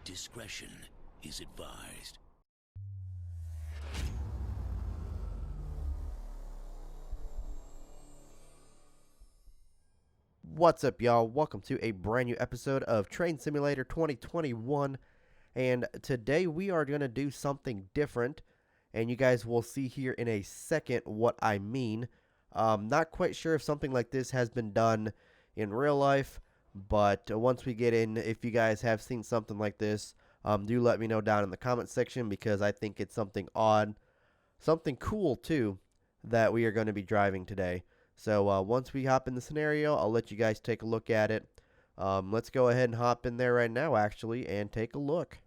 Discretion is advised. What's up, y'all? Welcome to a brand new episode of Train Simulator 2021. And today we are going to do something different. And you guys will see here in a second what I mean. Not quite sure if something like this has been done in real life. But once we get in, if you guys have seen something like this, do let me know down in the comment section. Because I think it's something odd. Something cool, too, that we are going to be driving today. So once we hop in the scenario, I'll let you guys take a look at it. Let's go ahead and hop in there right now, actually, and take a look.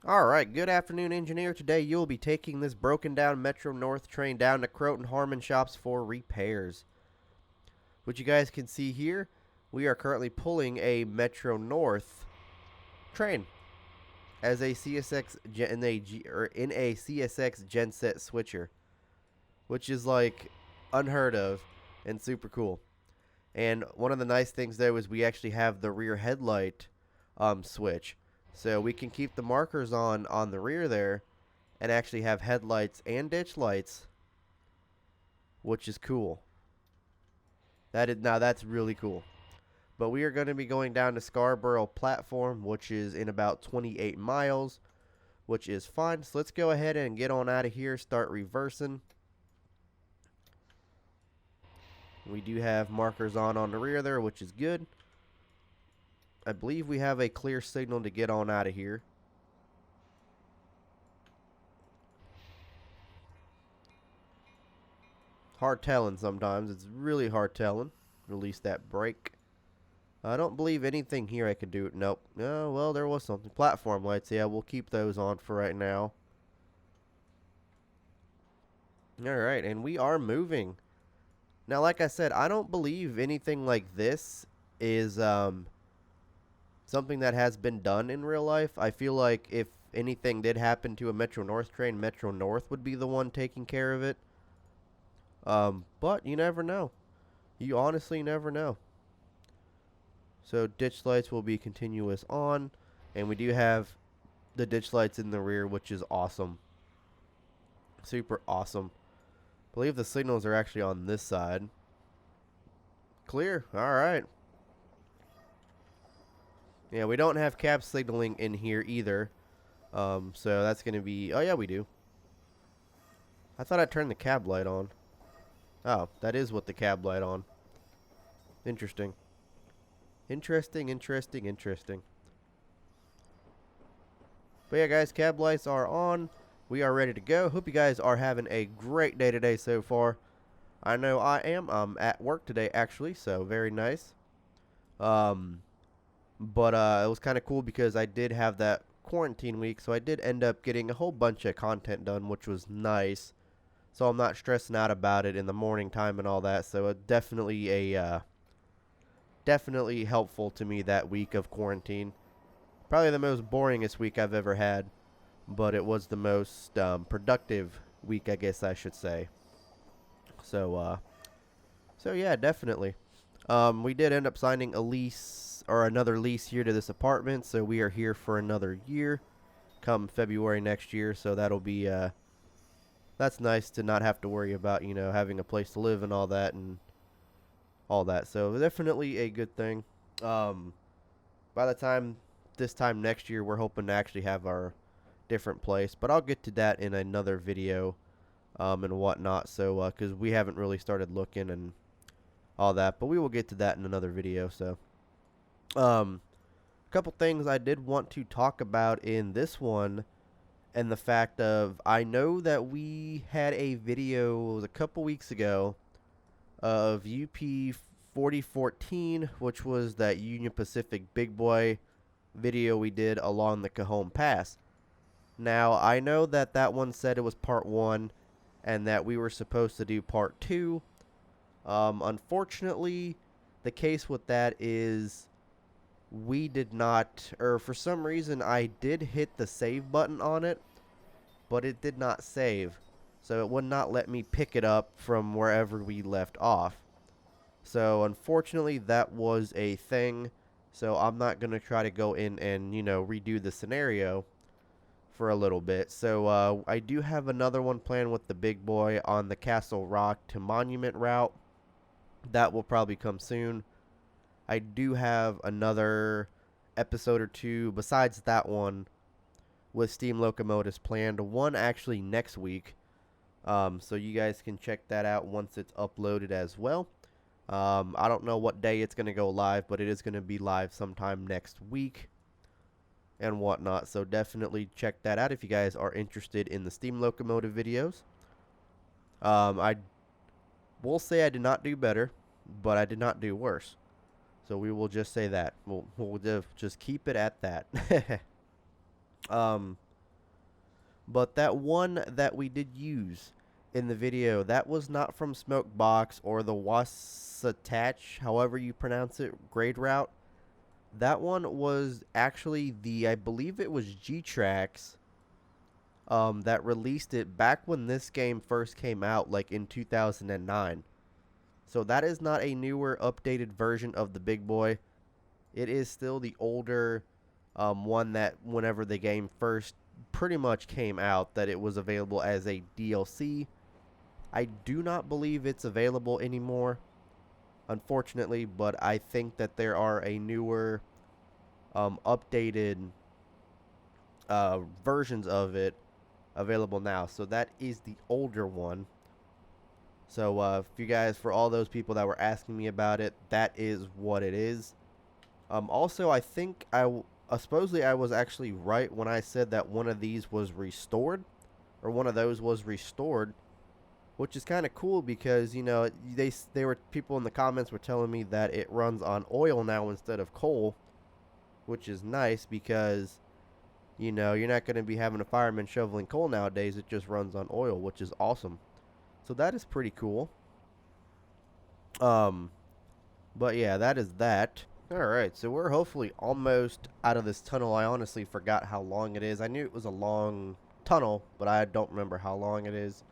Alright, good afternoon, engineer. Today you'll be taking this broken down Metro North train down to Croton Harmon Shops for repairs. What you guys can see here, we are currently pulling a Metro North train as a CSX in a CSX Genset switcher, which is like unheard of and super cool. And one of the nice things though is we actually have the rear headlight switch, so we can keep the markers on the rear there and actually have headlights and ditch lights, which is cool. Now that's really cool. But we are going to be going down to Scarborough platform, which is in about 28 miles, which is fine. So let's go ahead and get on out of here, start reversing. We do have markers on the rear there, which is good. I believe we have a clear signal to get on out of here. Hard telling sometimes. It's really hard telling. Release that brake. I don't believe anything here I could do. Nope. Oh, well, there was something. Platform lights. Yeah, we'll keep those on for right now. Alright, and we are moving. Now, like I said, I don't believe anything like this is something that has been done in real life. I feel like if anything did happen to a Metro North train, Metro North would be the one taking care of it. But you never know. You honestly never know. So ditch lights will be continuous on, and we do have the ditch lights in the rear, which is awesome. Super awesome. I believe the signals are actually on this side. Clear. Alright. Yeah, we don't have cab signaling in here either. So that's going to be... Oh, yeah, we do. I thought I turned the cab light on. Oh, that is what the cab light on. Interesting. Interesting. But yeah, guys, cab lights are on. We are ready to go. Hope you guys are having a great day today so far. I know I am. I'm at work today, actually, so very nice. But it was kind of cool because I did have that quarantine week, so I did end up getting a whole bunch of content done, which was nice. So I'm not stressing out about it in the morning time and all that. So definitely helpful to me that week of quarantine. Probably the most boringest week I've ever had. But it was the most productive week, I guess I should say. So yeah, definitely. We did end up signing a lease, or another lease here to this apartment. So we are here for another year, come February next year. So that'll be, that's nice to not have to worry about, you know, having a place to live and all that. So definitely a good thing. By the time, this time next year, we're hoping to actually have our different place, but I'll get to that in another video and whatnot, so because we haven't really started looking and all that, but we will get to that in another video. So a couple things I did want to talk about in this one, and the fact of, I know that we had a video, it was a couple weeks ago, of UP 4014, which was that Union Pacific Big Boy video we did along the Cajon Pass. Now, I know that that one said it was part 1 and that we were supposed to do part 2. Unfortunately, the case with that is we did not, or for some reason I did hit the save button on it, but it did not save. So it would not let me pick it up from wherever we left off. So unfortunately that was a thing So I'm not going to try to go in and, redo the scenario for a little bit. So I do have another one planned with the big boy on the Castle Rock to Monument route. That will probably come soon. I do have another episode or two besides that one with steam locomotives planned. One actually next week. So you guys can check that out once it's uploaded as well. I don't know what day it's going to go live, but it is going to be live sometime next week and whatnot. So definitely check that out if you guys are interested in the steam locomotive videos. I will say I did not do better, but I did not do worse. So we will just say that. We'll just keep it at that. But that one that we did use in the video, that was not from Smokebox or the Wasatch, however you pronounce it, grade route. That one was actually I believe it was G-Trax that released it back when this game first came out, like in 2009. So that is not a newer, updated version of the big boy. It is still the older one that whenever the game first pretty much came out, that it was available as a DLC. I do not believe it's available anymore, unfortunately, but I think that there are a newer, updated versions of it available now. So that is the older one. So if you guys, for all those people that were asking me about it, that is what it is. Also, I think supposedly I was actually right when I said that one of these was restored, or one of those was restored, which is kind of cool because they were people in the comments were telling me that it runs on oil now instead of coal, which is nice because you're not going to be having a fireman shoveling coal nowadays. It just runs on oil, which is awesome. So that is pretty cool. But yeah, that is that. Alright, so we're hopefully almost out of this tunnel. I honestly forgot how long it is. I knew it was a long tunnel, but I don't remember how long it is.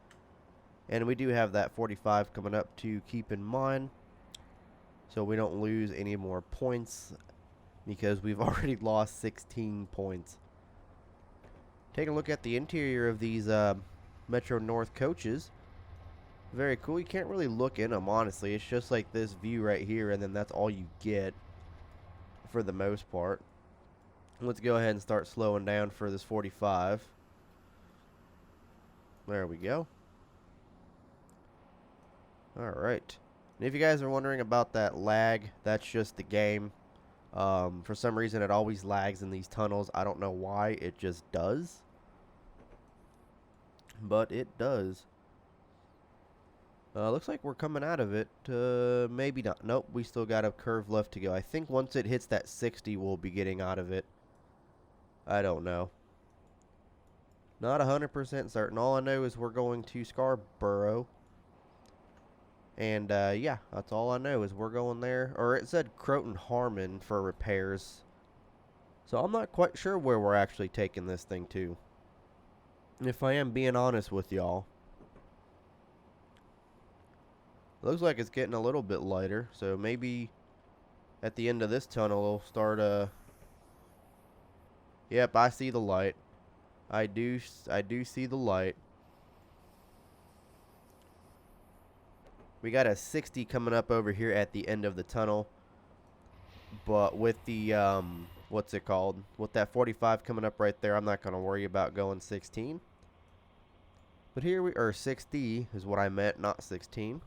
And we do have that 45 coming up to keep in mind, so we don't lose any more points, because we've already lost 16 points. Taking a look at the interior of these Metro North coaches. Very cool. You can't really look in them, honestly. It's just like this view right here, and then that's all you get for the most part. Let's go ahead and start slowing down for this 45. There we go. Alright. And if you guys are wondering about that lag, that's just the game. For some reason it always lags in these tunnels. I don't know why, it just does. But it does. Looks like we're coming out of it. Maybe not. Nope, we still got a curve left to go. I think once it hits that 60, we'll be getting out of it. I don't know. Not 100% certain. All I know is we're going to Scarborough. And, yeah, that's all I know is we're going there. Or it said Croton Harmon for repairs. So I'm not quite sure where we're actually taking this thing to, if I am being honest with y'all. Looks like it's getting a little bit lighter, so maybe at the end of this tunnel we'll start Yep, I see the light. I do see the light. We got a 60 coming up over here at the end of the tunnel. But with the what's it called? With that 45 coming up right there, I'm not going to worry about going 16. But here we are, 60 is what I meant, not 16.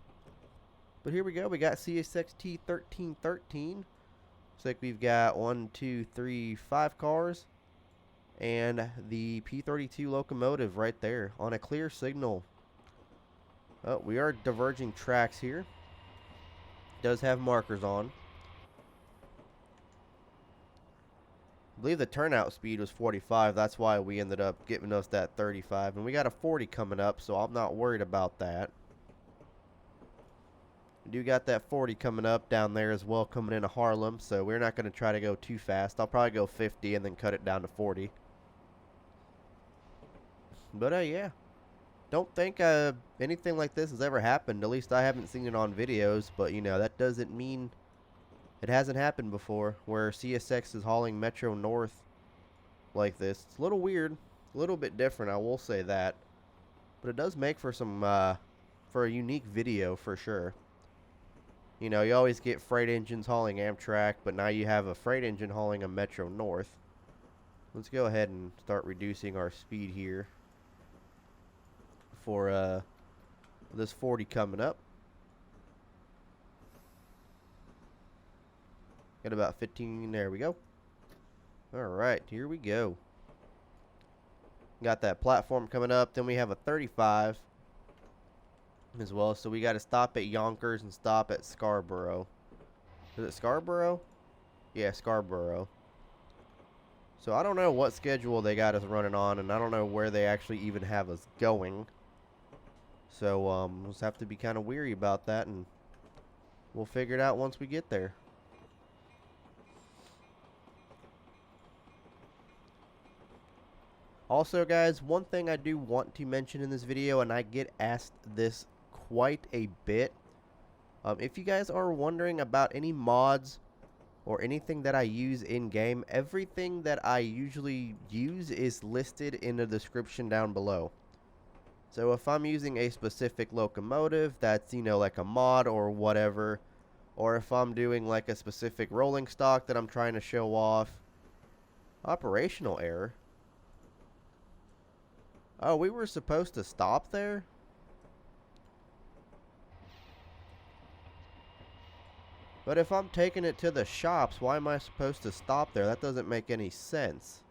But here we go. We got CSX 1313. Looks like we've got 1, 2, 3, 5 cars. And the P32 locomotive right there on a clear signal. Oh, we are diverging tracks here. Does have markers on. I believe the turnout speed was 45. That's why we ended up giving us that 35. And we got a 40 coming up, so I'm not worried about that. We do got that 40 coming up down there as well, coming into Harlem, so we're not going to try to go too fast. I'll probably go 50 and then cut it down to 40. But, yeah. Don't think anything like this has ever happened. At least I haven't seen it on videos, but, that doesn't mean It hasn't happened before where CSX is hauling Metro North like this. It's a little weird, a little bit different, I will say that. But it does make for some, for a unique video for sure. You know, you always get freight engines hauling Amtrak, but now you have a freight engine hauling a Metro North. Let's go ahead and start reducing our speed here for this 40 coming up. Got about 15, there we go. Alright, here we go. Got that platform coming up, then we have a 35 as well, so we got to stop at Yonkers and stop at Scarborough. Is it Scarborough? Yeah, Scarborough. So I don't know what schedule they got us running on, and I don't know where they actually even have us going. So we'll just have to be kind of weary about that, and we'll figure it out once we get there. Also, guys, one thing I do want to mention in this video, and I get asked this quite a bit. If you guys are wondering about any mods or anything that I use in-game, everything that I usually use is listed in the description down below. So if I'm using a specific locomotive that's, you know, like a mod or whatever, or if I'm doing like a specific rolling stock that I'm trying to show off. Operational error. Oh, we were supposed to stop there? But if I'm taking it to the shops, why am I supposed to stop there? That doesn't make any sense.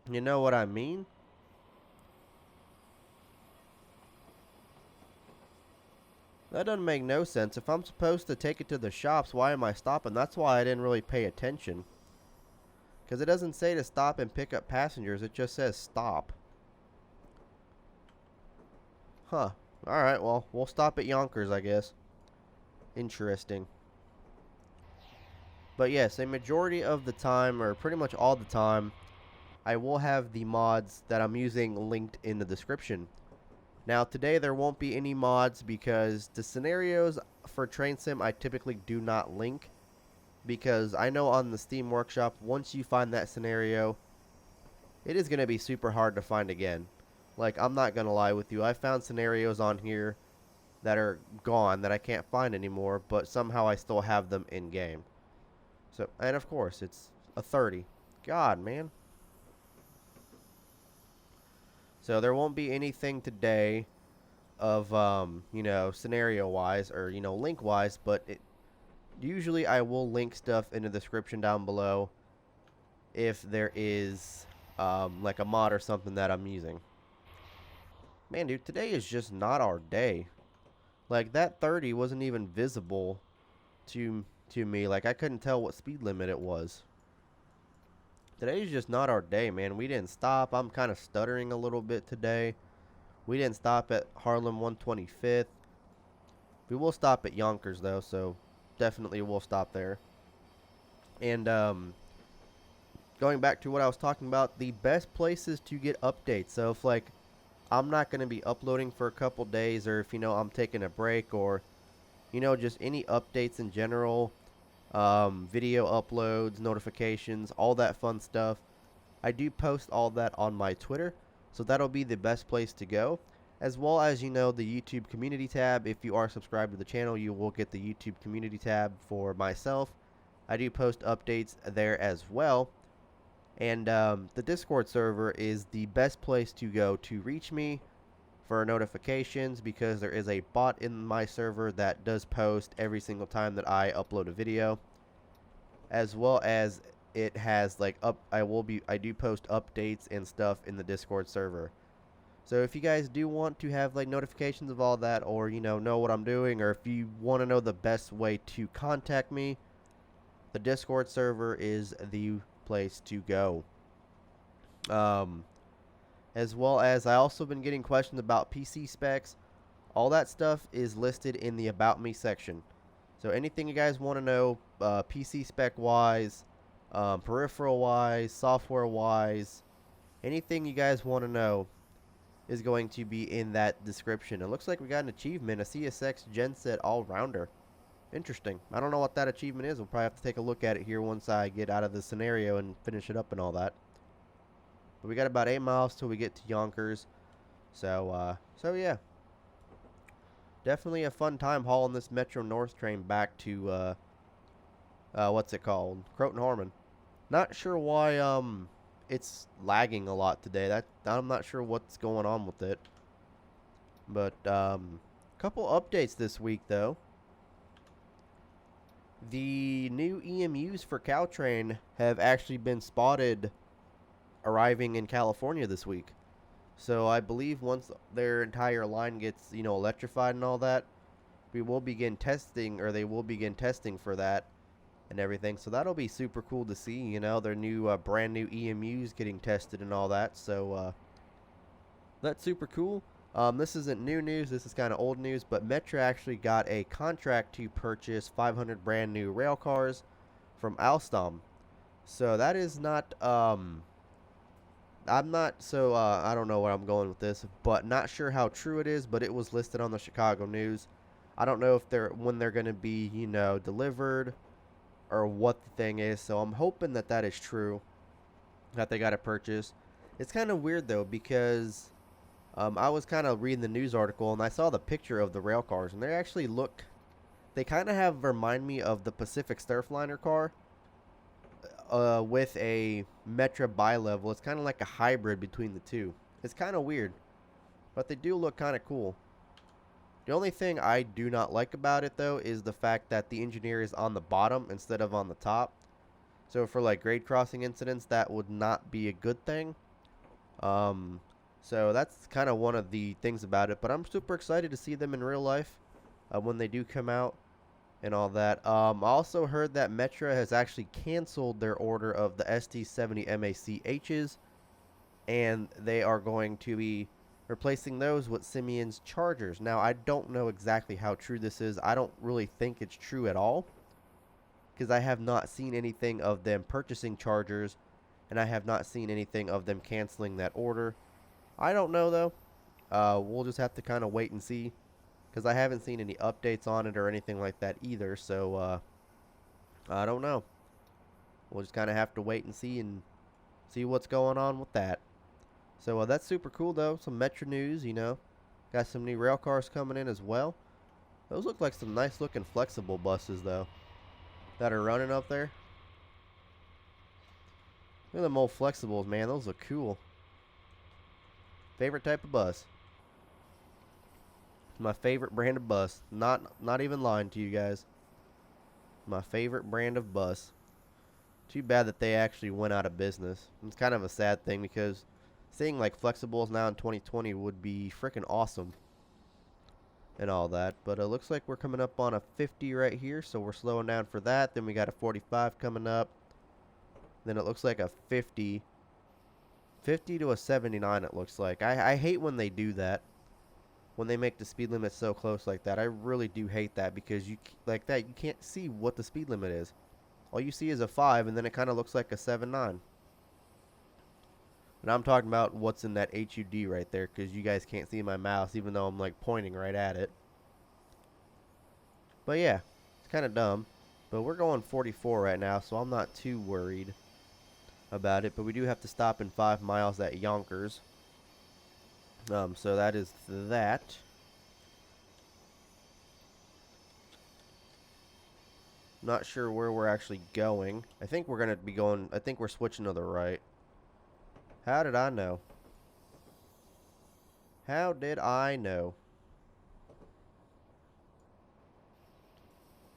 You know what I mean? That doesn't make no sense. If I'm supposed to take it to the shops, why am I stopping? That's why I didn't really pay attention. Because it doesn't say to stop and pick up passengers. It just says stop. Huh. Alright, well, we'll stop at Yonkers, I guess. Interesting. But yes, a majority of the time, or pretty much all the time, I will have the mods that I'm using linked in the description. Now, today there won't be any mods because the scenarios for Train Sim I typically do not link. Because I know on the Steam Workshop, once you find that scenario, it is going to be super hard to find again. Like, I'm not going to lie with you. I found scenarios on here that are gone that I can't find anymore, but somehow I still have them in game. So, and of course, it's a 30. God, man. So there won't be anything today of, you know, scenario-wise or, you know, link-wise, but usually I will link stuff in the description down below if there is, like a mod or something that I'm using. Man, dude, today is just not our day. Like, that 30 wasn't even visible to me. Like, I couldn't tell what speed limit it was. Today's just not our day, man. We didn't stop. I'm kind of stuttering a little bit today. We didn't stop at Harlem 125th. We will stop at Yonkers, though, so definitely we'll stop there. And, going back to what I was talking about, the best places to get updates. So, if, like, I'm not going to be uploading for a couple days, or if, you know, I'm taking a break, or, you know, just any updates in general, video uploads, notifications, all that fun stuff, I do post all that on my Twitter, so that'll be the best place to go, as well as, you know, the YouTube community tab. If you are subscribed to the channel, you will get the YouTube community tab for myself. I do post updates there as well. And the Discord server is the best place to go to reach me for notifications, because there is a bot in my server that does post every single time that I upload a video, as well as it has like I do post updates and stuff in the Discord server. So if you guys do want to have like notifications of all that, or, you know what I'm doing, or if you want to know the best way to contact me, the Discord server is the place to go. As well as I also been getting questions about PC specs. All that stuff is listed in the About Me section. So anything you guys want to know, PC spec wise, peripheral wise, software wise, anything you guys want to know is going to be in that description. It looks like we got an achievement, a CSX Genset all-rounder. Interesting. I don't know what that achievement is. We'll probably have to take a look at it here once I get out of the scenario and finish it up and all that. But we got about 8 miles till we get to Yonkers. So yeah. Definitely a fun time hauling this Metro North train back to, what's it called? Croton Harmon. Not sure why, it's lagging a lot today. I'm not sure what's going on with it. But, couple updates this week, though. The new EMUs for Caltrain have actually been spotted arriving in California this week. So I believe once their entire line gets, electrified and all that, we will begin testing, or they will begin testing for that and everything. So that'll be super cool to see, their new, brand new EMUs getting tested and all that. So that's super cool. This isn't new news. This is kind of old news, but Metro actually got a contract to purchase 500 brand new rail cars from Alstom. So that is not, I'm not, so, I don't know where I'm going with this, but not sure how true it is, but it was listed on the Chicago News. I don't know if when they're going to be, delivered or what the thing is. So I'm hoping that that is true, that they got to purchase. It's kind of weird though, because I was kind of reading the news article and I saw the picture of the rail cars, and they kind of remind me of the Pacific Surfliner car with a Metra bi-level. It's kind of like a hybrid between the two. It's kind of weird, but they do look kind of cool. The only thing I do not like about it though is the fact that the engineer is on the bottom instead of on the top. So for like grade crossing incidents, that would not be a good thing. So that's kind of one of the things about it, but I'm super excited to see them in real life when they do come out and all that. I also heard that Metra has actually canceled their order of the ST70 MACHs, and they are going to be replacing those with Simeon's Chargers. Now, I don't know exactly how true this is. I don't really think it's true at all, because I have not seen anything of them purchasing Chargers, and I have not seen anything of them canceling that order. I don't know, though. We'll just have to kind of wait and see, because I haven't seen any updates on it or anything like that either. So, I don't know. We'll just kind of have to wait and see what's going on with that. So, that's super cool, though. Some Metro news, Got some new rail cars coming in as well. Those look like some nice-looking flexible buses, though, that are running up there. Look at them old flexibles, man. Those look cool. Favorite type of bus. My favorite brand of bus. Not even lying to you guys. My favorite brand of bus. Too bad that they actually went out of business. It's kind of a sad thing, because seeing like flexibles now in 2020 would be freaking awesome and all that. But it looks like we're coming up on a 50 right here, so we're slowing down for that. Then we got a 45 coming up. Then it looks like a 50 to a 79, it looks like. I hate when they do that, when they make the speed limit so close like that. I really do hate that, because you can't see what the speed limit is. All you see is a 5, and then it kind of looks like a 7.9. And I'm talking about what's in that HUD right there, because you guys can't see my mouse, even though I'm like pointing right at it. But yeah, it's kind of dumb. But we're going 44 right now, so I'm not too worried about it. But we do have to stop in 5 miles at Yonkers. So that is that. Not sure where we're actually going. I think we're going to be going, I think we're switching to the right. How did I know? How did I know?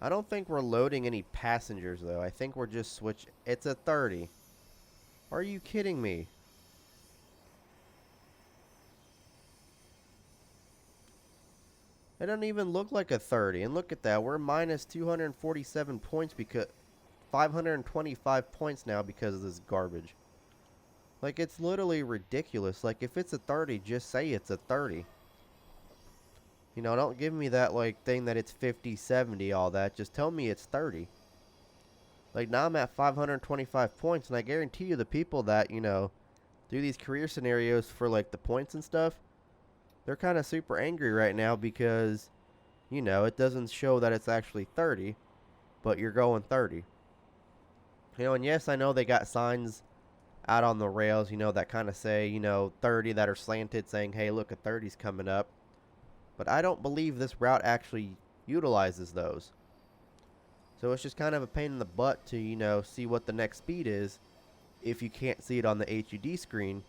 I don't think we're loading any passengers, though. I think we're just switching. It's a 30. Are you kidding me? It doesn't even look like a 30. And look at that. We're minus 247 points because 525 points now because of this garbage. Like, it's literally ridiculous. Like, if it's a 30, just say it's a 30. Don't give me that, like, thing that it's 50, 70, all that. Just tell me it's 30. Like, now I'm at 525 points, and I guarantee you the people that, do these career scenarios for, like, the points and stuff, they're kind of super angry right now because you know, it doesn't show that it's actually 30, but you're going 30. You know, and yes, I know they got signs out on the rails, you know, that kind of say, you know, 30 that are slanted saying, hey, look, a 30's coming up. But I don't believe this route actually utilizes those. So it's just kind of a pain in the butt to, you know, see what the next speed is if you can't see it on the HUD screen,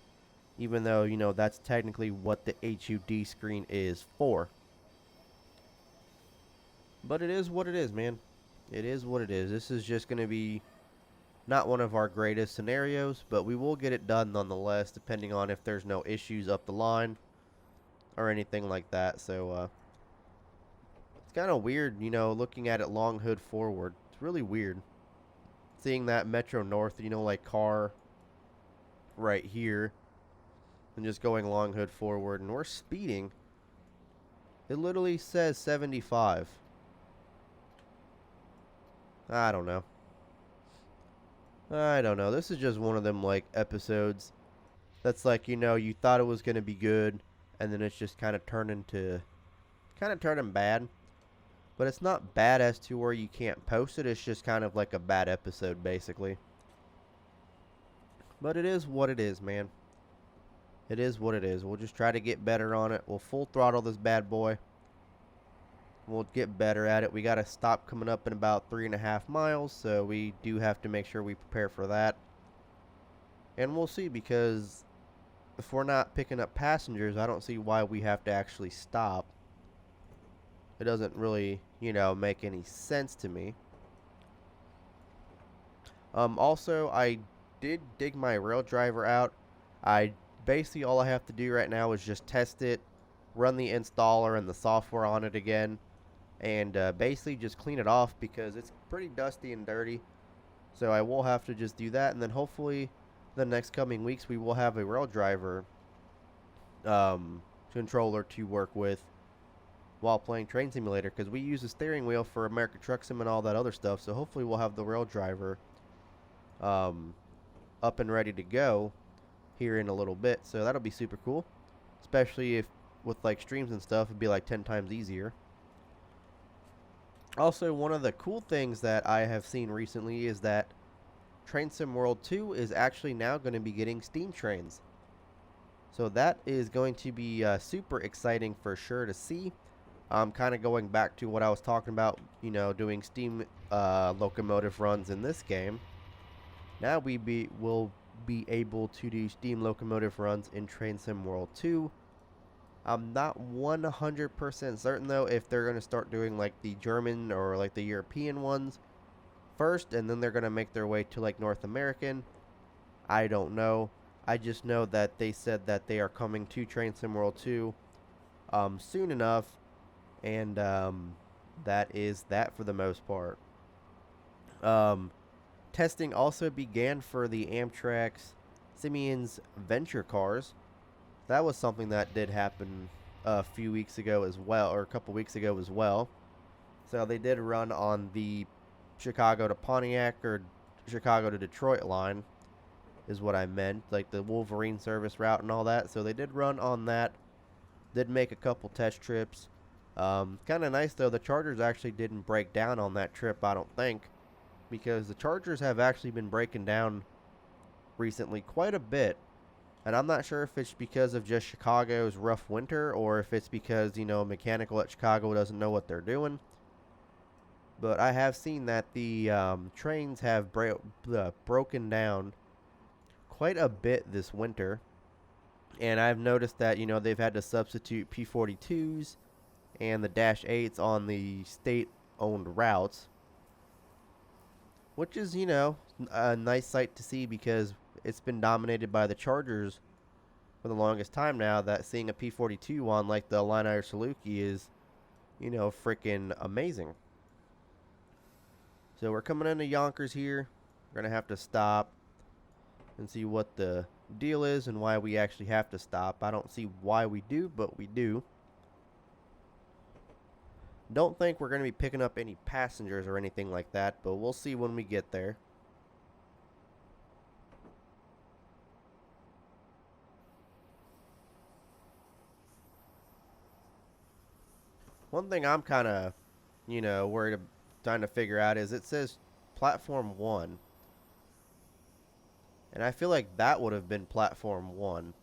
even though, you know, that's technically what the HUD screen is for. But it is what it is, man. It is what it is. This is just going to be not one of our greatest scenarios, but we will get it done nonetheless, depending on if there's no issues up the line or anything like that. So, it's kind of weird, you know, looking at it long hood forward. It's really weird. Seeing that Metro North, you know, like car right here, and just going long hood forward, and we're speeding. It literally says 75. I don't know. I don't know. This is just one of them, like, episodes that's like, you know, you thought it was going to be good, and then it's just kind of turning bad. But it's not bad as to where you can't post it. It's just kind of like a bad episode, basically. But it is what it is, man. It is what it is. We'll just try to get better on it. We'll full throttle this bad boy. We'll get better at it. We got to stop coming up in about 3.5 miles, so we do have to make sure we prepare for that. And we'll see, because if we're not picking up passengers, I don't see why we have to actually stop. It doesn't really, you know, make any sense to me. Also, I did dig my rail driver out. Basically, all I have to do right now is just test it, run the installer and the software on it again, and basically just clean it off because it's pretty dusty and dirty. So I will have to just do that, and then hopefully the next coming weeks we will have a rail driver controller to work with while playing Train Simulator, because we use the steering wheel for American Truck Sim and all that other stuff. So hopefully we'll have the rail driver up and ready to go here in a little bit. So that'll be super cool, especially if with like streams and stuff, it'd be like 10 times easier. Also, one of the cool things that I have seen recently is that Train Sim World 2 is actually now going to be getting Steam trains. So that is going to be super exciting for sure to see. Kind of going back to what I was talking about, you know, doing Steam locomotive runs in this game. Now will be able to do Steam locomotive runs in Train Sim World 2. I'm not 100% certain though if they're going to start doing like the German or like the European ones first, and then they're going to make their way to like North American. I don't know. I just know that they said that they are coming to Train Sim World 2 soon enough, and that is that for the most part. Testing also began for the Amtrak's Siemens Venture cars. That was something that did happen a few weeks ago as well, or a couple weeks ago as well. So they did run on the Chicago to Pontiac or Chicago to Detroit line, is what I meant, like the Wolverine service route and all that. So they did run on that. Did make a couple test trips. Kind of nice though, the Chargers actually didn't break down on that trip, I don't think, because the Chargers have actually been breaking down recently quite a bit. And I'm not sure if it's because of just Chicago's rough winter, or if it's because, you know, mechanical at Chicago doesn't know what they're doing. But I have seen that the trains have broken down quite a bit this winter. And I've noticed that, you know, they've had to substitute P42s and the Dash 8s on the state-owned routes, which is, you know, a nice sight to see, because it's been dominated by the Chargers for the longest time now, that seeing a P42 on like the Illini or Saluki is, you know, freaking amazing. So we're coming into Yonkers here. We're going to have to stop and see what the deal is and why we actually have to stop. I don't see why we do, but we do. Don't think we're going to be picking up any passengers or anything like that, but we'll see when we get there. One thing I'm kind of, worried trying to figure out is it says platform 1. And I feel like that would have been platform 1.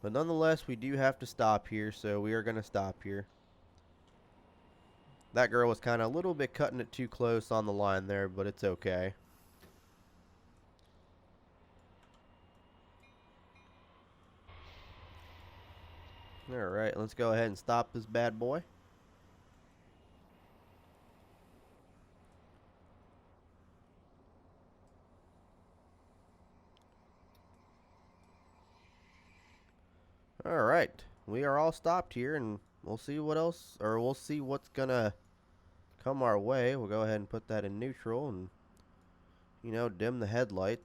But nonetheless, we do have to stop here, so we are going to stop here. That girl was kind of a little bit cutting it too close on the line there, but it's okay. Alright, let's go ahead and stop this bad boy. Alright, we are all stopped here, and we'll see what else, or we'll see what's gonna come our way. We'll go ahead and put that in neutral and, dim the headlight.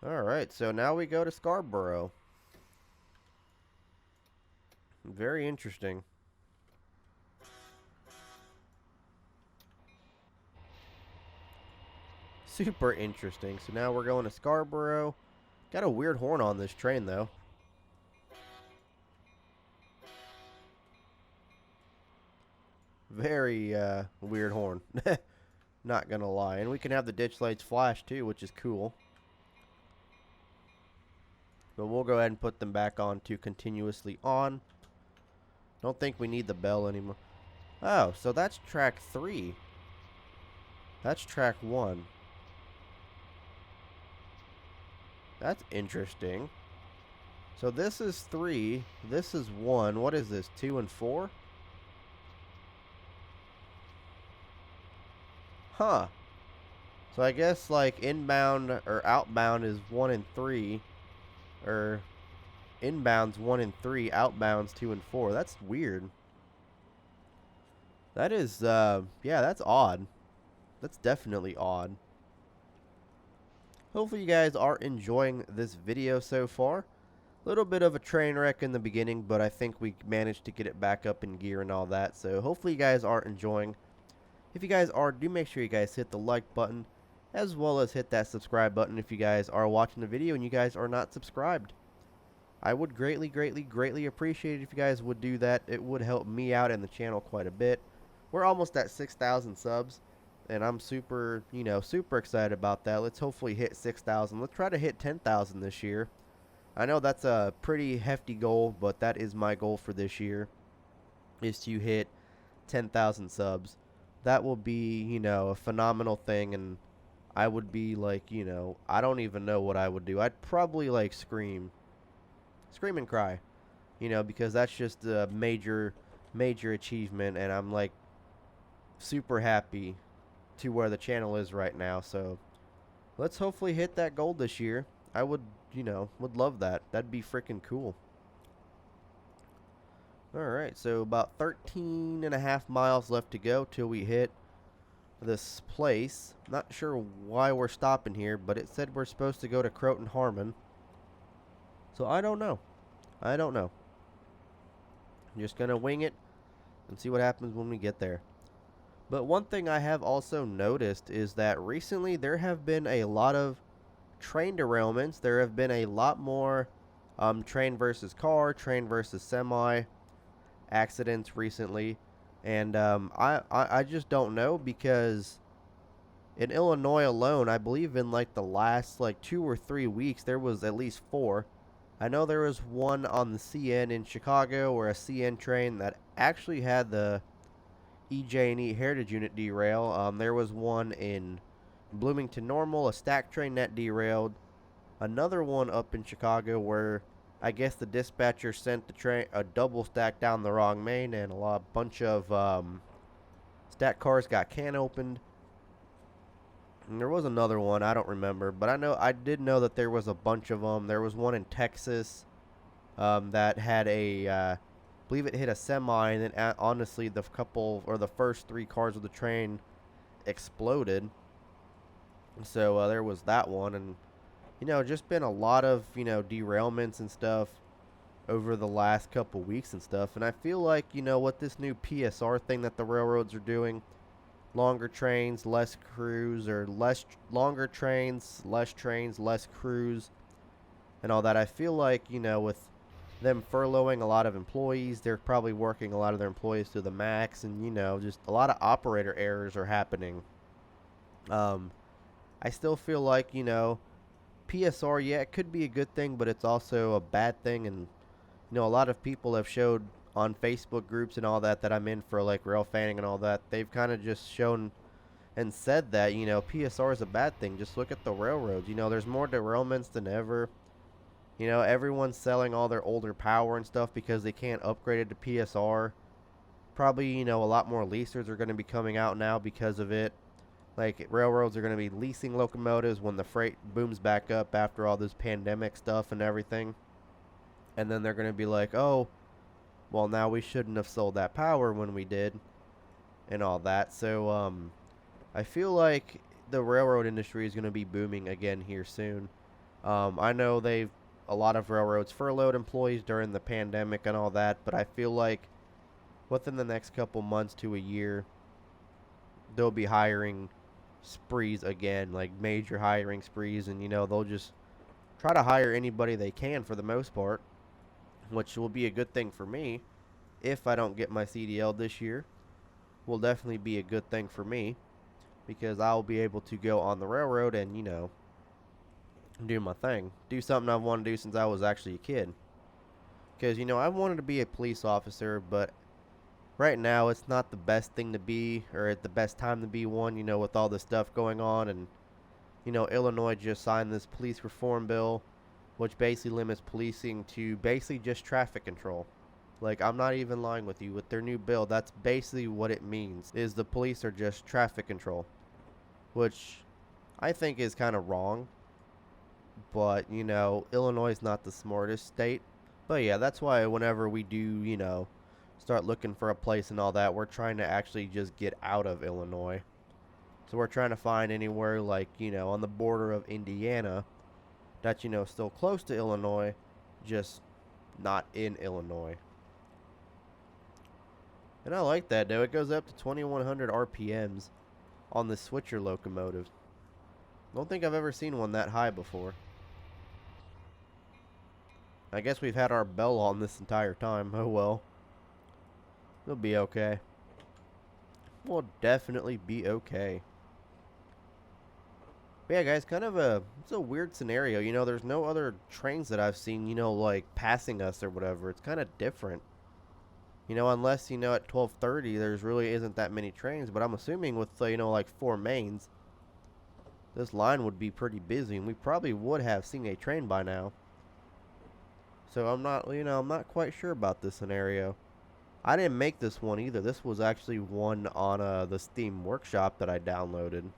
Alright, so now we go to Scarborough. Very interesting. Super interesting. So now we're going to Scarborough. Got a weird horn on this train, though. Very weird horn. Not gonna lie. And we can have the ditch lights flash, too, which is cool. But we'll go ahead and put them back on to continuously on. Don't think we need the bell anymore. Oh, so that's track 3. That's track 1. That's interesting. So this is 3. This is 1. What is this? 2 and 4? Huh. So I guess like inbound or outbound is 1 and 3. Or inbound's 1 and 3. Outbound's 2 and 4. That's weird. That is, yeah, that's odd. That's definitely odd. Hopefully you guys are enjoying this video so far. A little bit of a train wreck in the beginning, but I think we managed to get it back up in gear and all that. So hopefully you guys are enjoying. If you guys are, do make sure you guys hit the like button, as well as hit that subscribe button if you guys are watching the video and you guys are not subscribed. I would greatly appreciate it if you guys would do that. It would help me out and the channel quite a bit. We're almost at 6,000 subs. And I'm super, super excited about that. Let's hopefully hit 6,000. Let's try to hit 10,000 this year. I know that's a pretty hefty goal, but that is my goal for this year, is to hit 10,000 subs. That will be, a phenomenal thing, and I would be like, I don't even know what I would do. I'd probably like scream and cry, because that's just a major achievement, and I'm like super happy to where the channel is right now. So let's hopefully hit that goal this year. I would, would love that. That'd be freaking cool. Alright, so about 13 and a half miles left to go till we hit this place. Not sure why we're stopping here, but it said we're supposed to go to Croton Harmon. So I don't know. I'm just gonna wing it and see what happens when we get there. But one thing I have also noticed is that recently there have been a lot of train derailments. There have been a lot more train versus car, train versus semi accidents recently. And I just don't know, because in Illinois alone, I believe in like the last like 2 or 3 weeks, there was at least 4. I know there was one on the CN in Chicago, where a CN train that actually had the EJ&E Heritage Unit derail. There was one in Bloomington Normal, a stack train that derailed. Another one up in Chicago where I guess the dispatcher sent the train a double stack down the wrong main, and a bunch of stack cars got can opened. And there was another one, I don't remember, but I did know that there was a bunch of them. There was one in Texas that had a believe it hit a semi, and then honestly the first 3 cars of the train exploded. So there was that one, and just been a lot of, derailments and stuff over the last couple weeks and stuff. And I feel like, what this new PSR thing that the railroads are doing, longer trains, less crews, or longer trains, less crews, and all that. I feel like, with them furloughing a lot of employees, they're probably working a lot of their employees to the max, and, just a lot of operator errors are happening. I still feel like, PSR, yeah, it could be a good thing, but it's also a bad thing. And, a lot of people have showed on Facebook groups and all that I'm in for, like, rail fanning and all that. They've kind of just shown and said that, PSR is a bad thing. Just look at the railroads. There's more derailments than ever. Everyone's selling all their older power and stuff because they can't upgrade it to PSR. Probably, a lot more leasers are going to be coming out now because of it. Like, railroads are going to be leasing locomotives when the freight booms back up after all this pandemic stuff and everything. And then they're going to be like, oh, well, now we shouldn't have sold that power when we did and all that. So, I feel like the railroad industry is going to be booming again here soon. I know a lot of railroads furloughed employees during the pandemic and all that, but I feel like within the next couple months to a year, they'll be hiring sprees again, like major hiring sprees, and they'll just try to hire anybody they can for the most part, which will be a good thing for me. If I don't get my CDL this year, will definitely be a good thing for me, because I'll be able to go on the railroad and do my thing, do something I've wanted to do since I was actually a kid. Because I've wanted to be a police officer, but right now it's not the best thing to be, or at the best time to be one, with all this stuff going on. And Illinois just signed this police reform bill, which basically limits policing to basically just traffic control. Like, I'm not even lying with you. With their new bill, that's basically what it means, is the police are just traffic control, which I think is kind of wrong. But Illinois is not the smartest state. But yeah, that's why whenever we do start looking for a place and all that, we're trying to actually just get out of Illinois. So we're trying to find anywhere like, on the border of Indiana that's, still close to Illinois, just not in Illinois. And I like that, though. It goes up to 2100 RPMs on the switcher locomotive. Don't think I've ever seen one that high before. I guess we've had our bell on this entire time. Oh well. It'll be okay. We'll definitely be okay. But yeah, guys, it's a weird scenario. There's no other trains that I've seen, like passing us or whatever. It's kind of different. Unless, at 12:30, there's really isn't that many trains. But I'm assuming with, like 4 mains, this line would be pretty busy, and we probably would have seen a train by now. So I'm not quite sure about this scenario. I didn't make this one either. This was actually one on the Steam Workshop that I downloaded.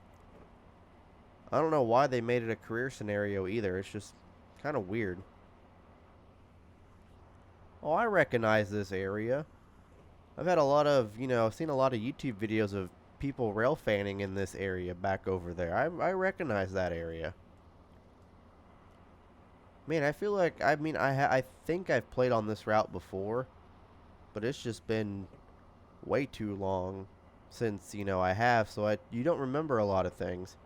I don't know why they made it a career scenario either. It's just kind of weird. Oh, I recognize this area. I've had a lot of, I've seen a lot of YouTube videos of people rail fanning in this area back over there. I recognize that area. Man, I feel like, I think I've played on this route before, but it's just been way too long since, I have, so you don't remember a lot of things.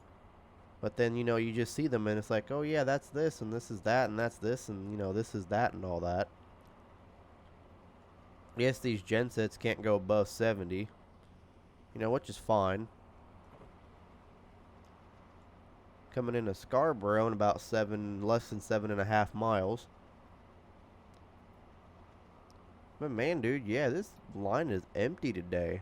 But then, you just see them and it's like, oh yeah, that's this and this is that and that's this and, this is that and all that. Yes, these gensets can't go above 70, which is fine. Coming into Scarborough in about less than 7.5 miles. But man, dude, yeah, this line is empty today.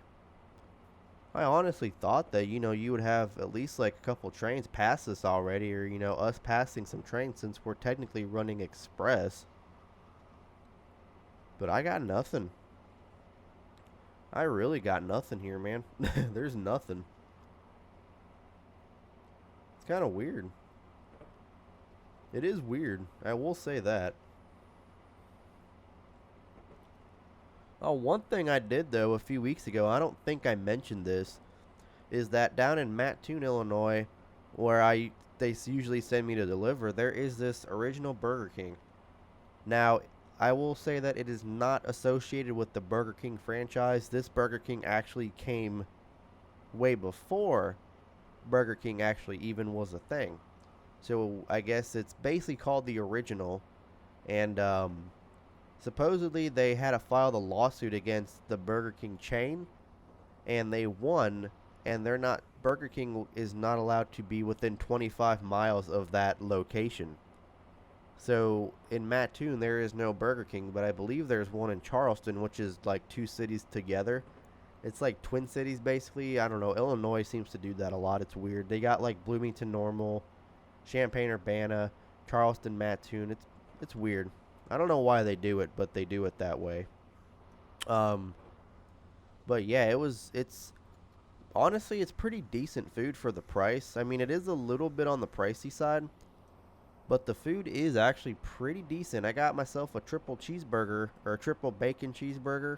I honestly thought that, you would have at least like a couple trains pass us already, or, us passing some trains since we're technically running express. But I got nothing. I really got nothing here, man. There's nothing. It's kind of weird. It is weird. I will say that. Oh, one thing I did, though, a few weeks ago, I don't think I mentioned this, is that down in Mattoon, Illinois, where I they usually send me to deliver, there is this original Burger King. Now, I will say that it is not associated with the Burger King franchise. This Burger King actually came way before Burger King actually even was a thing. So I guess it's basically called the original. And supposedly they had to file the lawsuit against the Burger King chain, and they won. And they're not, Burger King is not allowed to be within 25 miles of that location. So in Mattoon there is no Burger King, but I believe there's one in Charleston, which is like two cities together. It's like twin cities basically. I don't know. Illinois seems to do that a lot. It's weird. They got like Bloomington Normal, Champaign-Urbana, Charleston, Mattoon. It's weird. I don't know why they do it, but they do it that way. But yeah, it's honestly it's pretty decent food for the price. I mean, it is a little bit on the pricey side, but the food is actually pretty decent. I got myself a triple cheeseburger, or a triple bacon cheeseburger,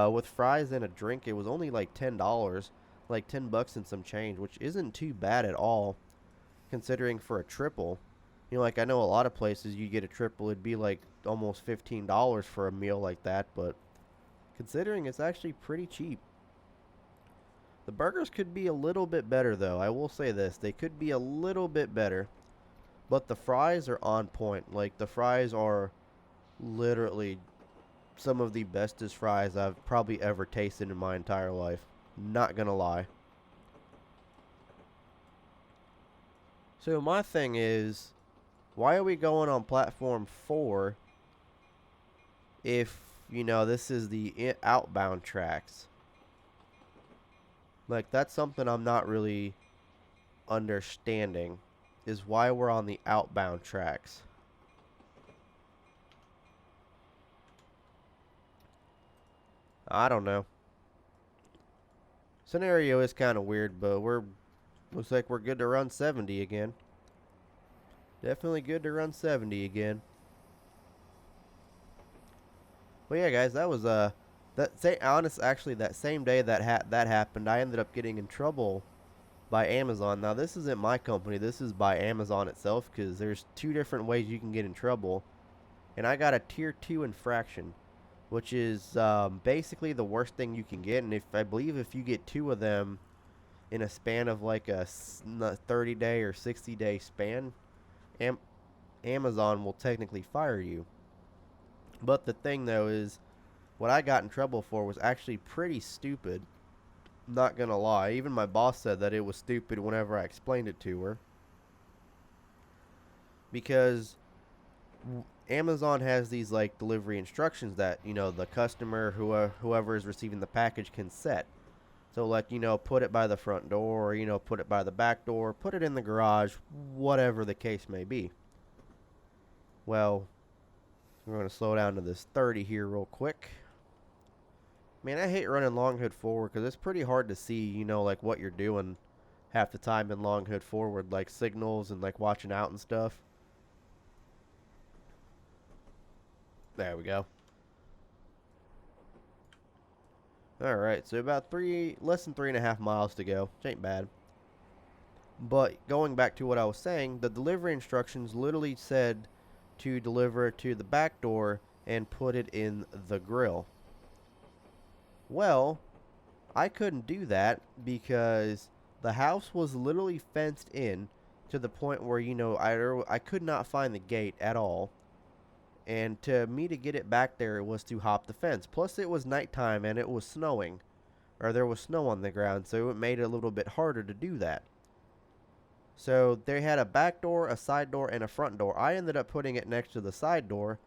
with fries and a drink. It was only like $10, like $10 and some change, which isn't too bad at all, considering for a triple. You know, like I know a lot of places you get a triple, it'd be like almost $15 for a meal like that, but considering it's actually pretty cheap. The burgers could be a little bit better though. I will say this, they could be a little bit better, but the fries are on point. Like the fries are literally some of the bestest fries I've probably ever tasted in my entire life. Not gonna lie. So my thing is, why are we going on platform 4 if, you know, this is the outbound tracks? Like, that's something I'm not really understanding, is why we're on the outbound tracks. I don't know. Scenario is kind of weird, but looks like we're good to run 70 again. Definitely good to run 70 again. Well, yeah, guys, that was actually that same day that happened, I ended up getting in trouble by Amazon. Now, this isn't my company. This is by Amazon itself, because there's two different ways you can get in trouble, and I got a tier 2 infraction, which is basically the worst thing you can get. And I believe if you get 2 of them in a span of like a 30-day or 60-day span, Amazon will technically fire you. But the thing though is, what I got in trouble for was actually pretty stupid. Not gonna lie, even my boss said that it was stupid whenever I explained it to her. Because Amazon has these like delivery instructions that, you know, the customer, whoever is receiving the package, can set. So like, you know, put it by the front door, or, you know, put it by the back door, put it in the garage, whatever the case may be. Well, we're going to slow down to this 30 here real quick. Man, I hate running long hood forward because it's pretty hard to see, you know, like what you're doing half the time in long hood forward, like signals and like watching out and stuff. There we go. Alright, so about less than 3.5 miles to go, which ain't bad. But going back to what I was saying, the delivery instructions literally said to deliver it to the back door and put it in the grill. Well, I couldn't do that because the house was literally fenced in to the point where, you know, I could not find the gate at all. And to get it back there, it was to hop the fence. Plus, it was nighttime and it was snowing, or there was snow on the ground, so it made it a little bit harder to do that. So they had a back door, a side door, and a front door. I ended up putting it next to the side door,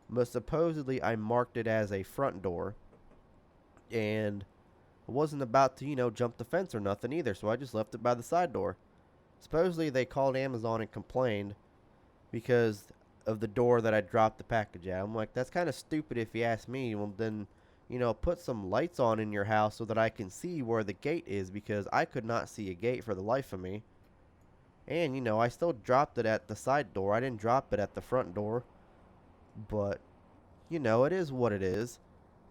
but supposedly I marked it as a front door. And I wasn't about to, you know, jump the fence or nothing either, so I just left it by the side door. Supposedly they called Amazon and complained because of the door that I dropped the package at. I'm like, that's kind of stupid if you ask me. Well, then, you know, put some lights on in your house so that I can see where the gate is, because I could not see a gate for the life of me. And, you know, I still dropped it at the side door. I didn't drop it at the front door. But, you know, it is what it is.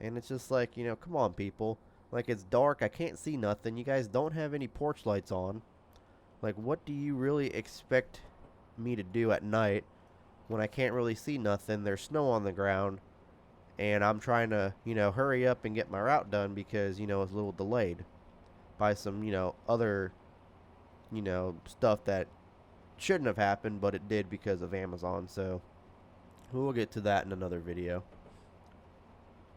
And it's just like, you know, come on, people. Like, it's dark. I can't see nothing. You guys don't have any porch lights on. Like, what do you really expect me to do at night when I can't really see nothing? There's snow on the ground, and I'm trying to, hurry up and get my route done because, it's a little delayed by some, other, stuff that shouldn't have happened, but it did because of Amazon. So we'll get to that in another video.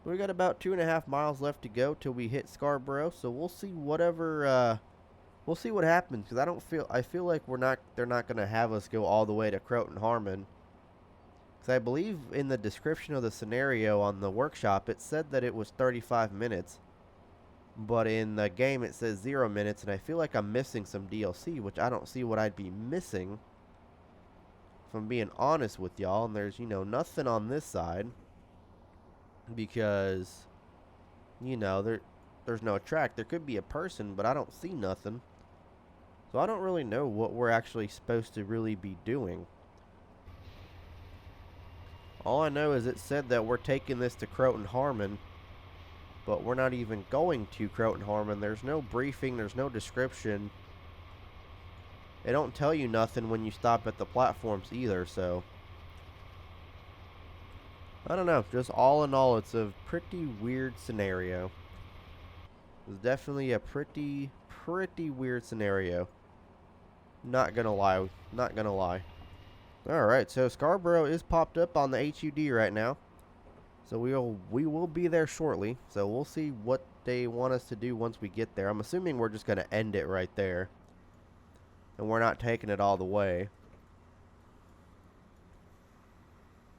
We got about 2.5 miles left to go till we hit Scarborough, so we'll see we'll see what happens, because I feel like they're not going to have us go all the way to Croton Harmon. Because I believe in the description of the scenario on the workshop, it said that it was 35 minutes. But in the game, it says 0 minutes, and I feel like I'm missing some DLC, which I don't see what I'd be missing, if I'm being honest with y'all. And there's, nothing on this side, because, there's no track. There could be a person, but I don't see nothing. So I don't really know what we're actually supposed to really be doing. All I know is it said that we're taking this to Croton Harmon, but we're not even going to Croton Harmon. There's no briefing, there's no description. They don't tell you nothing when you stop at the platforms either, so I don't know. Just all in all, it's a pretty weird scenario. It's definitely a pretty weird scenario. Not gonna lie. Not gonna lie. Alright, so Scarborough is popped up on the HUD right now. So we will be there shortly. So we'll see what they want us to do once we get there. I'm assuming we're just gonna end it right there, and we're not taking it all the way.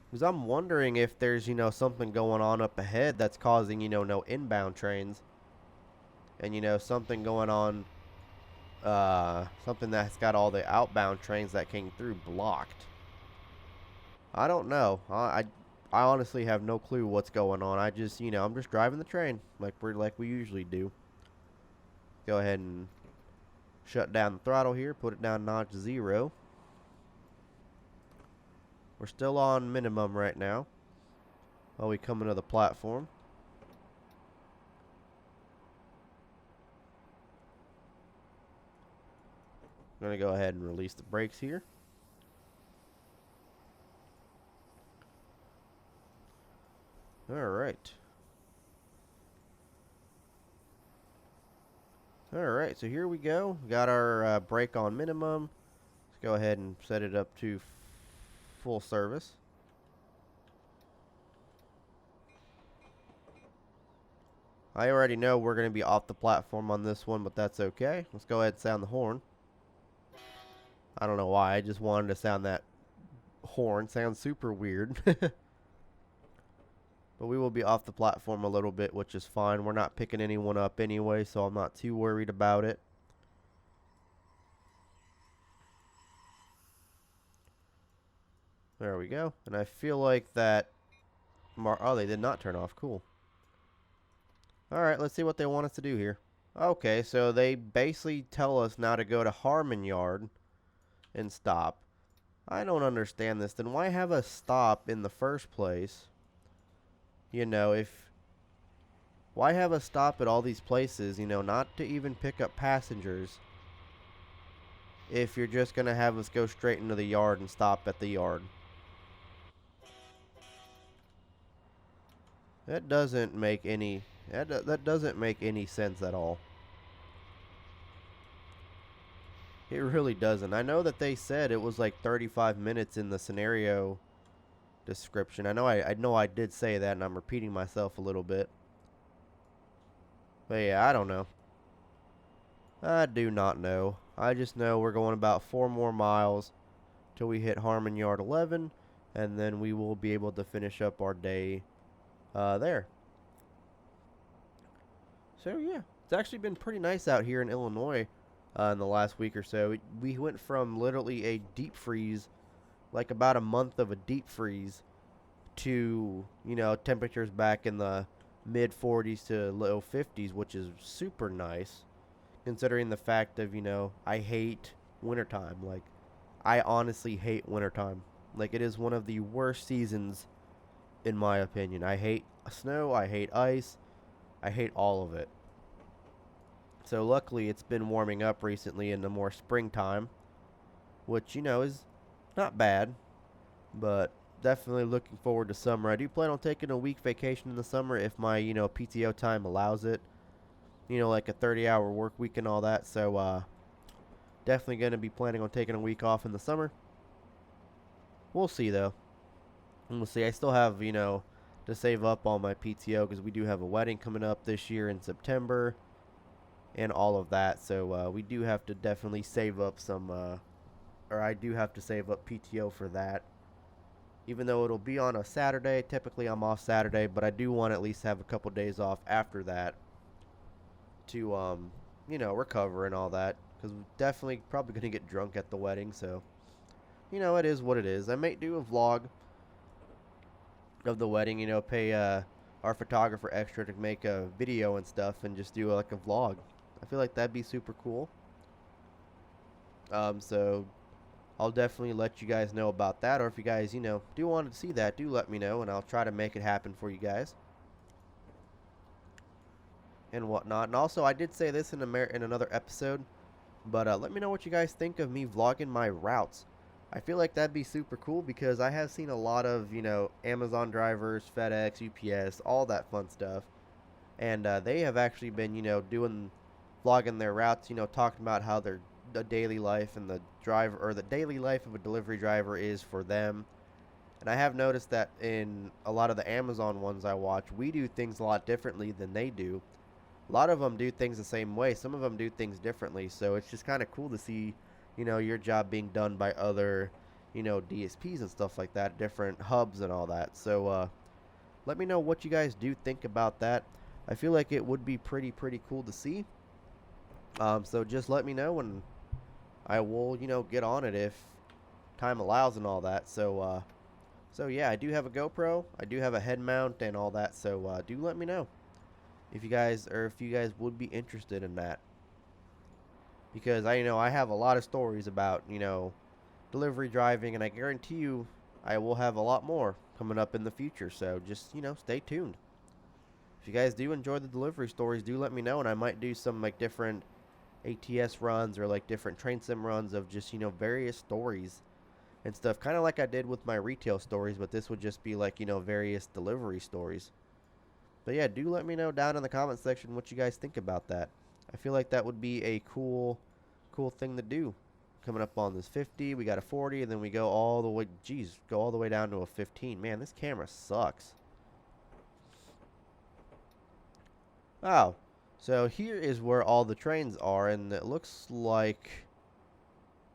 Because I'm wondering if there's, something going on up ahead that's causing, no inbound trains. And, something going on, something that's got all the outbound trains that came through blocked. I don't know. I honestly have no clue what's going on. I just, I'm just driving the train like we usually do. Go ahead and shut down the throttle here, put it down notch 0. We're still on minimum right now while we come into the platform. I'm going to go ahead and release the brakes here. Alright. Alright, so here we go. Got our brake on minimum. Let's go ahead and set it up to full service. I already know we're going to be off the platform on this one, but that's okay. Let's go ahead and sound the horn. I don't know why. I just wanted to sound that horn. Sounds super weird. But we will be off the platform a little bit, which is fine. We're not picking anyone up anyway, so I'm not too worried about it. There we go. And I feel like that... Oh, they did not turn off. Cool. Alright, let's see what they want us to do here. Okay, so they basically tell us now to go to Harmon Yard and stop. I don't understand this. Then why have us stop in the first place? Why have us stop at all these places, not to even pick up passengers, if you're just going to have us go straight into the yard and stop at the yard? That doesn't make any sense at all. It really doesn't. I know that they said it was like 35 minutes in the scenario description. I know I did say that, and I'm repeating myself a little bit. But yeah, I don't know. I do not know. I just know we're going about 4 more miles till we hit Harmon Yard 11, and then we will be able to finish up our day there. So yeah, it's actually been pretty nice out here in Illinois in the last week or so. We went from literally a deep freeze, like about a month of a deep freeze, to, temperatures back in the mid 40s to low 50s, which is super nice, considering the fact of, I hate wintertime. Like, I honestly hate wintertime. Like, it is one of the worst seasons, in my opinion. I hate snow, I hate ice, I hate all of it. So luckily it's been warming up recently in the more springtime, which, is not bad, but definitely looking forward to summer. I do plan on taking a week vacation in the summer if my, PTO time allows it. Like a 30-hour work week and all that. So definitely going to be planning on taking a week off in the summer. We'll see though. We'll see. I still have, to save up all my PTO because we do have a wedding coming up this year in September and all of that. So we do have to definitely save up some, or I do have to save up PTO for that. Even though it'll be on a Saturday, typically I'm off Saturday, but I do want to at least have a couple days off after that to, recover and all that. Because we're definitely probably going to get drunk at the wedding, so, it is what it is. I might do a vlog of the wedding, pay our photographer extra to make a video and stuff and just do like a vlog. I feel like that'd be super cool. So I'll definitely let you guys know about that, or if you guys, do want to see that, do let me know, and I'll try to make it happen for you guys and whatnot. And also, I did say this in another episode, but let me know what you guys think of me vlogging my routes. I feel like that'd be super cool because I have seen a lot of, Amazon drivers, FedEx, UPS, all that fun stuff, and they have actually been, vlogging their routes, talking about how the daily life and the daily life of a delivery driver is for them. And I have noticed that in a lot of the Amazon ones I watch, we do things a lot differently than they do. A lot of them do things the same way. Some of them do things differently. So it's just kind of cool to see, your job being done by other, DSPs and stuff like that, different hubs and all that. So let me know what you guys do think about that. I feel like it would be pretty cool to see. So just let me know and I will, get on it if time allows and all that. So yeah, I do have a GoPro. I do have a head mount and all that. So do let me know if you guys would be interested in that. Because I have a lot of stories about, delivery driving, and I guarantee you I will have a lot more coming up in the future. So just, stay tuned. If you guys do enjoy the delivery stories, do let me know, and I might do some like different ATS runs or like different train sim runs of just, various stories and stuff, kind of like I did with my retail stories, but this would just be like, various delivery stories. But yeah, do let me know down in the comment section what you guys think about that. I feel like that would be a cool thing to do. Coming up on this 50, we got a 40, and then we go all the way, go all the way down to a 15. Man, this camera sucks. Wow. So here is where all the trains are, and it looks like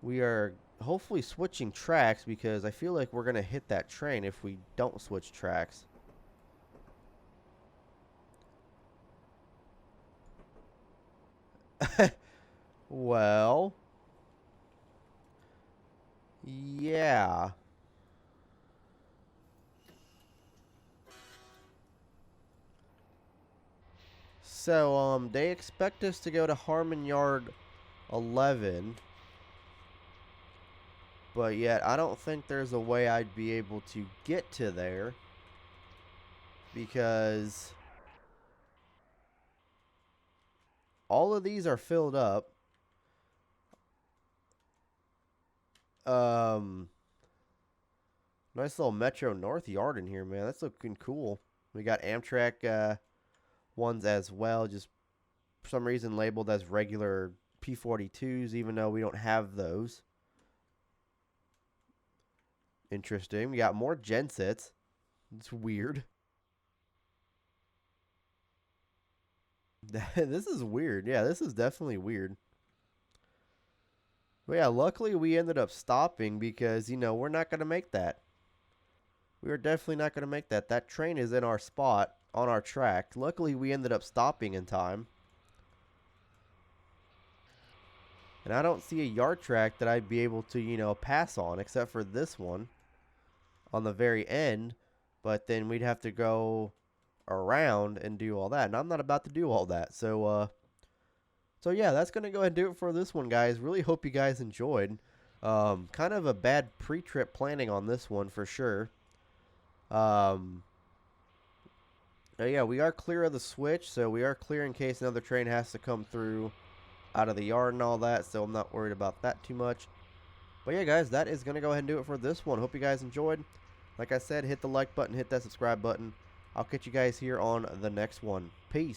we are hopefully switching tracks because I feel like we're going to hit that train if we don't switch tracks. Well, yeah. So, they expect us to go to Harmon Yard 11, but yet I don't think there's a way I'd be able to get to there because all of these are filled up. Nice little Metro North yard in here, man. That's looking cool. We got Amtrak ones as well, just for some reason labeled as regular P42s, even though we don't have those. Interesting. We got more Gensets. It's weird. This is weird. Yeah, this is definitely weird. But yeah, luckily we ended up stopping because, we're not going to make that. We are definitely not going to make that. That train is in our spot on our track. Luckily, we ended up stopping in time. And I don't see a yard track that I'd be able to, pass on except for this one on the very end. But then we'd have to go around and do all that. And I'm not about to do all that. So yeah, that's going to go ahead and do it for this one, guys. Really hope you guys enjoyed. Kind of a bad pre-trip planning on this one for sure. Yeah, we are clear of the switch, so we are clear in case another train has to come through out of the yard and all that, so I'm not worried about that too much. But yeah, guys, that is going to go ahead and do it for this one. Hope you guys enjoyed. Like I said, hit the like button, hit that subscribe button. I'll catch you guys here on the next one. Peace.